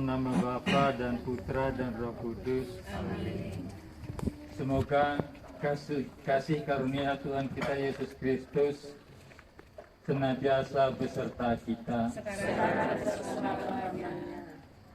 nama Bapa dan Putra dan Roh Kudus. Amin. Semoga kasih karunia Tuhan kita Yesus Kristus senantiasa beserta kita.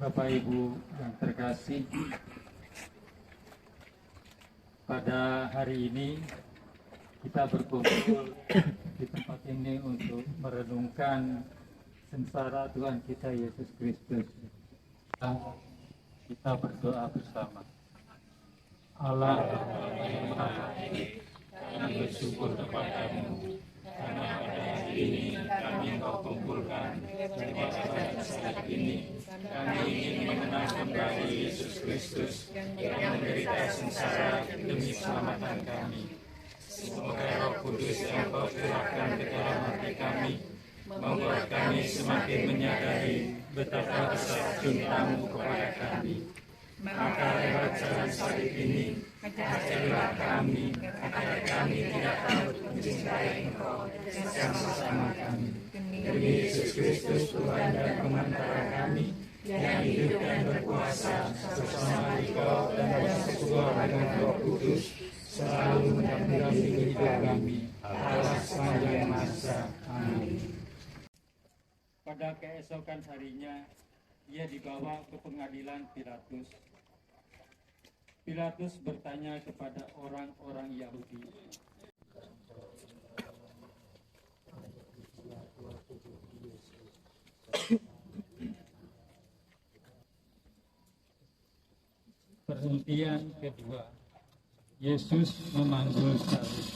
Bapak Ibu yang terkasih, pada hari ini kita berkumpul di tempat ini untuk merenungkan sengsara Tuhan kita Yesus Kristus. Kita berdoa bersama. Allah yang Maha Baik, kami bersyukur kepadamu karena pada hari ini kami Engkau kumpulkan pada saat ini. Kami ingin mengenang kembali Yesus Kristus yang menderita sengsara demi keselamatan kami. Semoga Roh Kudus yang Kau curahkan ke dalam hati kami membuat kami semakin menyadari betapa besar cinta-Mu kepada kami. Maka lewat jalan salib ini, ajarlah kami agar kami tidak takut mencintai Engkau yang sesama kami. Demi Yesus Kristus Tuhan dan pengantara kami, yang hidup dan berkuasa bersama Engkau dan bersekutu dengan Roh Kudus, selalu mendampingi hidup kami, Allah sepanjang masa. Amin. Pada keesokan harinya, ia dibawa ke pengadilan Pilatus. Pilatus bertanya kepada orang-orang Yahudi, perhentian kedua, Yesus memanggul salib.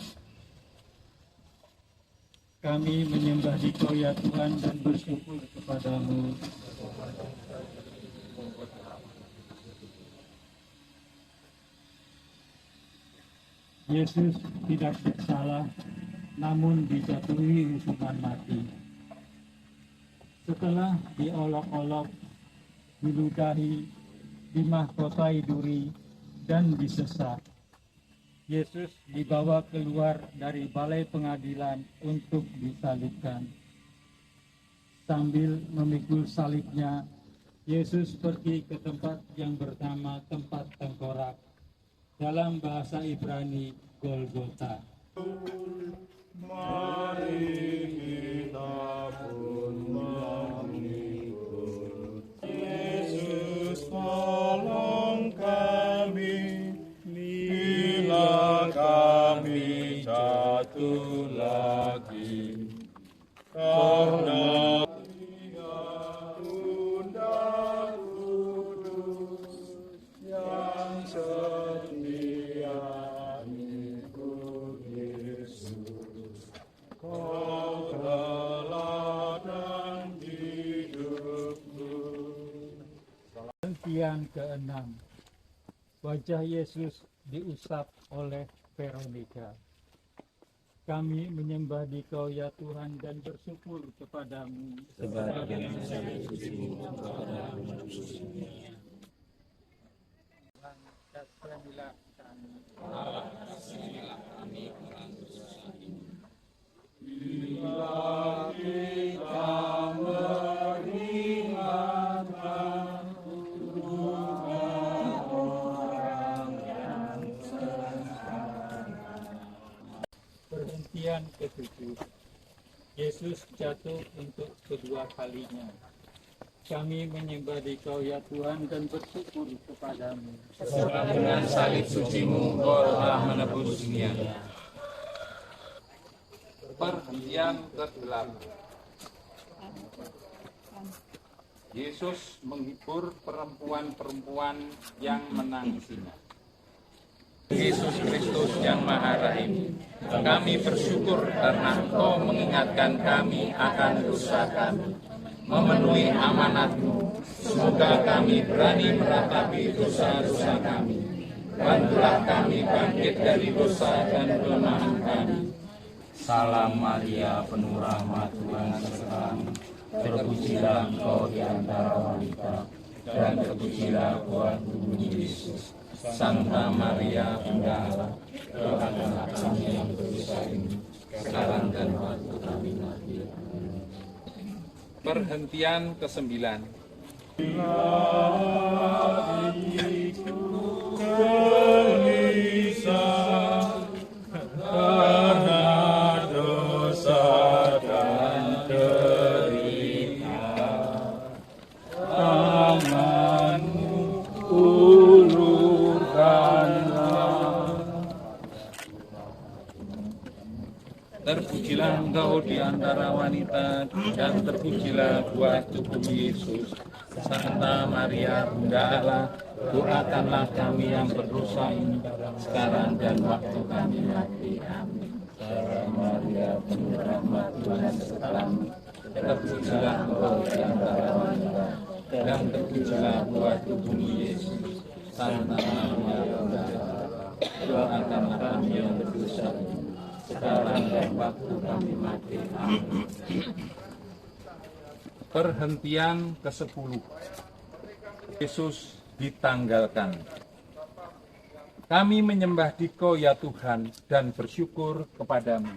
Kami menyembah Dikau ya Tuhan dan bersyukur kepadamu. Yesus tidak bersalah, namun dijatuhi hukuman mati. Setelah diolok-olok, diludahi, dimahkotai duri, dan disesak, Yesus dibawa keluar dari balai pengadilan untuk disalibkan. Sambil memikul salibnya, Yesus pergi ke tempat yang bernama tempat tengkorak, dalam bahasa Ibrani Golgota. Mari kita pun mengikut Yesus, tolong kami bila kami jatuh lagi, karena Dia Bunda Kudus yang setia ikut Yesus. Kau teladan hidupku. Perhentian keenam, wajah Yesus diusap oleh Veronica. Kami menyembah Dikau ya Tuhan dan bersyukur kepadamu. Sebagian salib suci-Mu kepada manusia. Kasihanilah kami. Allah kasihanilah kami orang berdosa ini. Bila kita meringankan duka orang yang sengsara. Perhentian ketujuh, Yesus jatuh untuk kedua kalinya. Kami menyembah Dikau ya Tuhan dan bersyukur kepadamu. Sebab dengan salib suci-Mu Engkau telah menebus dunia. Perhentian ke-8, Yesus menghibur perempuan-perempuan yang menangisinya. Yesus Kristus yang Maha Rahim, kami bersyukur karena Engkau mengingatkan kami akan dosa kami, memenuhi amanat-Mu. Semoga kami berani meratapi dosa-dosa kami. Bantulah kami bangkit dari dosa dan kelemahan kami. Salam Maria, penuh rahmat, Tuhan sertamu. Terpujilah Engkau di antara wanita, dan terpujilah buah tubuh Yesus. Santa Maria, Bunda Allah, doakanlah kami yang berdosa ini, sekarang dan waktu kami mati. Perhentian ke-9, gelisah karena dosa dan derita, tanganmu ulurkanlah. Terpujilah engkau di antara wanita, dan terpujilah buah tubuh Yesus. Santa Maria, Bunda Allah, doakanlah kami yang berdosa ini, sekarang dan waktu kami mati. Amin. Santa Maria, penuh rahmat, Tuhan sertamu. Terpujilah engkau di antara wanita, dan terpujilah buah tubuh Yesus. Santa Maria, Bunda Allah, doakanlah kami yang berdosa ini, sekarang dan waktu kami mati. Amin. Perhentian ke-10. Yesus ditanggalkan. Kami menyembah Dikau ya Tuhan dan bersyukur kepadamu.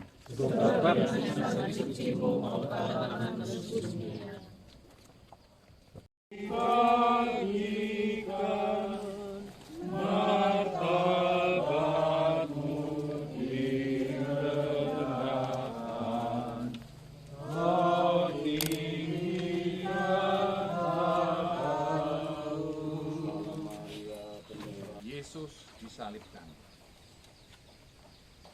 Yesus disalibkan.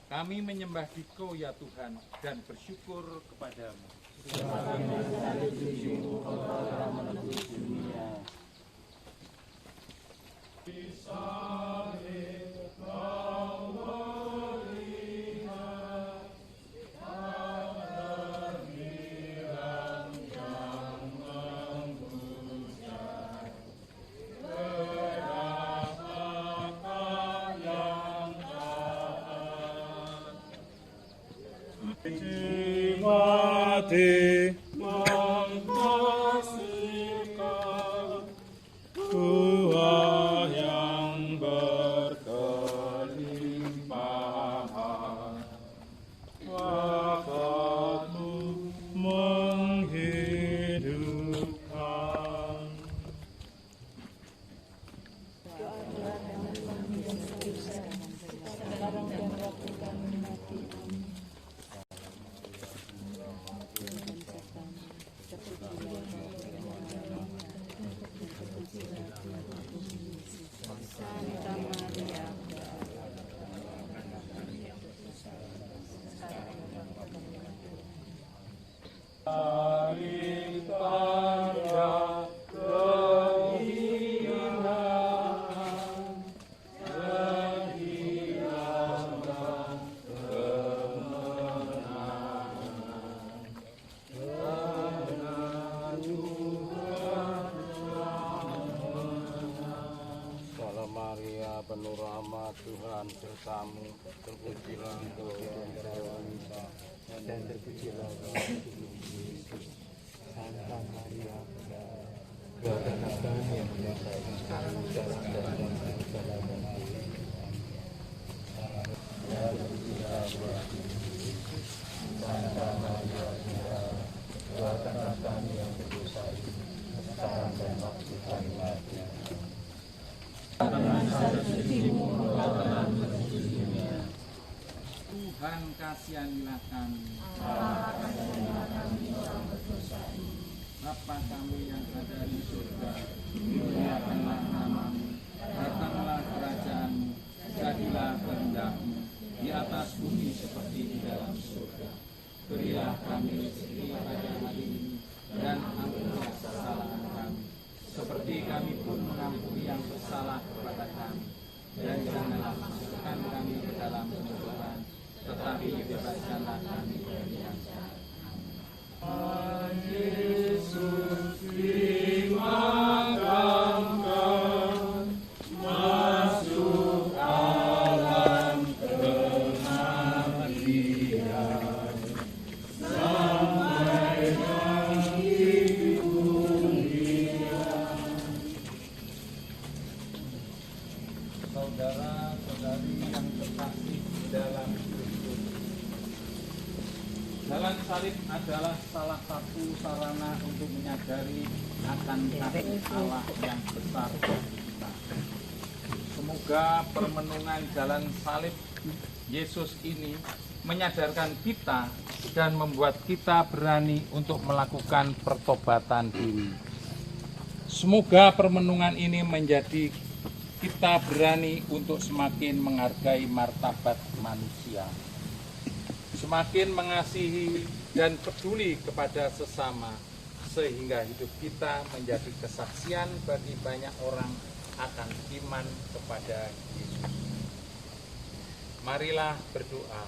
Kami menyembah Dikau ya Tuhan dan bersyukur kepadamu. Mati menghasilkan buah yang berkelimpahan. Wafatmu menghidupkan. Salam Maria, penuh rahmat, Tuhan sertamu. Terpujilah engkau di antara wanita, dan terpujilah buah tubuh Yesus. Santa Maria, doakanlah kami yang berdosa sekarang dan waktu kami mati. Terpujilah buah tubuh Yesus. Santa Maria, doakanlah kami yang berdosa sekarang dan waktu kami mati. Tuhan kasihanilah kami. Bapa kami yang ada di surga, dimuliakanlah namamu, datanglah kerajaanmu, jadilah kehendakmu di atas bumi seperti di dalam surga. Berilah kami rezeki pada hari ini, dan ampunilah kesalahan kami, seperti kami pun mengampuni yang bersalah kepada kami. Dan janganlah masukkan kami ke dalam pencobaan, tetapi bebaskanlah kami dari yang jahat. Yesus dimakamkan, masuk alam kematian, sampai bangkit kemuliaan. Saudara-saudari yang terkasih di dalam Kristus, Jalan salib adalah salah satu sarana untuk menyadari akan kasih Allah yang besar bagi kita. Semoga permenungan jalan salib Yesus ini menyadarkan kita dan membuat kita berani untuk melakukan pertobatan diri. Semoga permenungan ini menjadi kita berani untuk semakin menghargai martabat manusia, semakin mengasihi dan peduli kepada sesama, sehingga hidup kita menjadi kesaksian bagi banyak orang akan iman kepada Yesus. Marilah berdoa.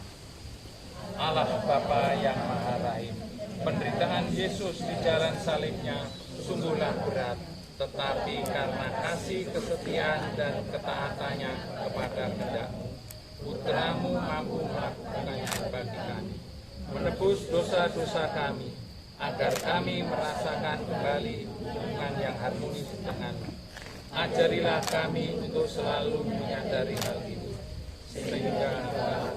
Allah Bapa yang Maha Rahim, penderitaan Yesus di jalan salibnya sungguhlah berat, tetapi karena kasih, kesetiaan, dan ketaatannya kepada kehendak-Mu, Putramu mampu melakukannya bagi kami, menebus dosa-dosa kami, agar kami merasakan kembali hubungan yang harmonis dengan-Mu. Ajarilah kami untuk selalu menyadari hal itu, sehingga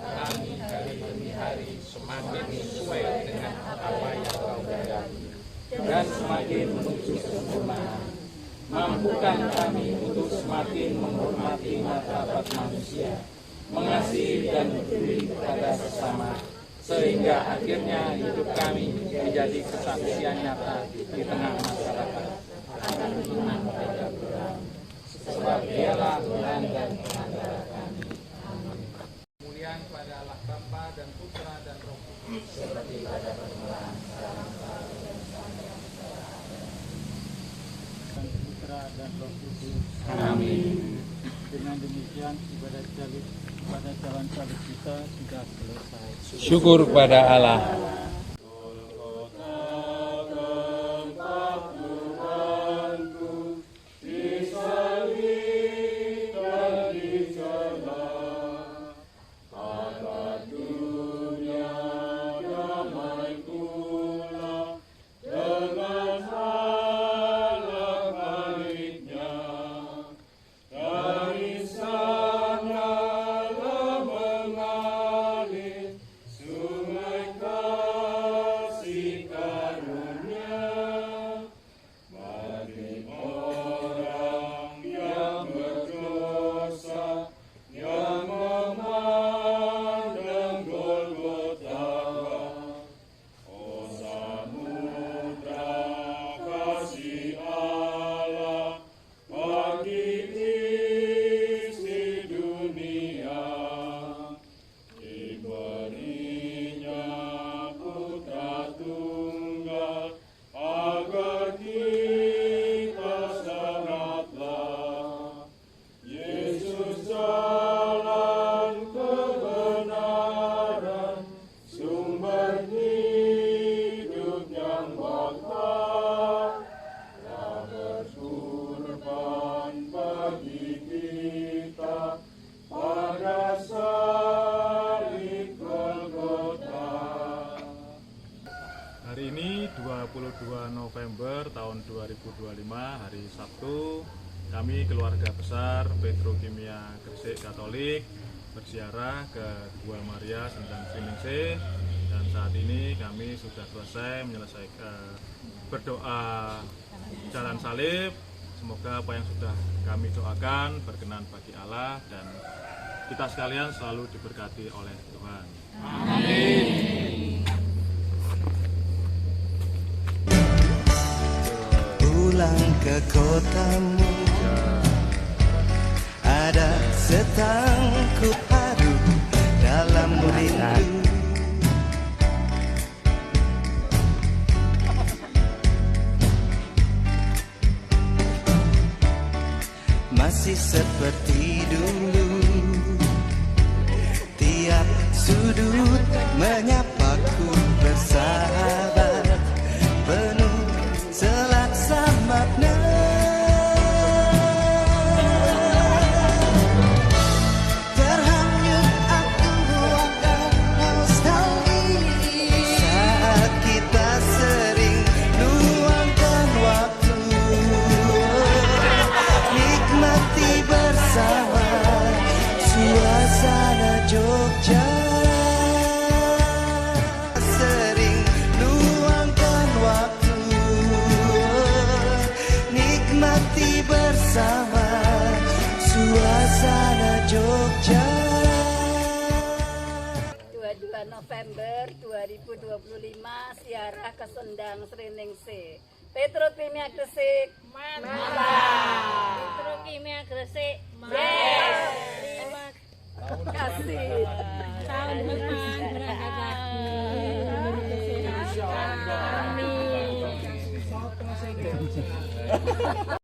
kami hari demi hari semakin sesuai dengan apa yang Kau kehendaki dan semakin menuju kesempurnaan. Mampukan kami untuk semakin menghormati martabat manusia, mengasihi dan peduli kepada sesama, sehingga akhirnya hidup kami menjadi kesaksian nyata di tengah masyarakat akan iman dan Tuhan, sebab Dialah Tuhan dan Pengacara kami. Kemuliaan pada Allah Bapa dan Putra dan Roh Kudus, seperti pada permulaan, sekarang, dan Putra dan Roh Kudus. Amin. Dengan demikian ibadat salib pada jalan salib kita sudah selesai. Syukur pada Allah. Hari ini 22 November tahun 2025, hari Sabtu, kami keluarga besar Petrokimia Gresik Katolik berziarah ke Gua Maria Sendang Sriningsih, dan saat ini kami sudah selesai menyelesaikan berdoa jalan salib. Semoga apa yang sudah kami doakan berkenan bagi Allah dan kita sekalian selalu diberkati oleh Tuhan. Amin. Pulang ke kotamu, ada setangkup haru dalam rindu. Masih seperti dulu, tiap sudut menyapaku bersahabat, penuh selaksa makna. Terhanyut aku akan nostalgia saat kita sering luangkan waktu, nikmati bersama suasana Jogja. Sering 22 November 2025 siarah ke Sendang Sriningsih. Petrokimia Gresik mantap. Petrokimia Gresik Yes. terima Kasih. tahun depan berangkat lagi. Amin.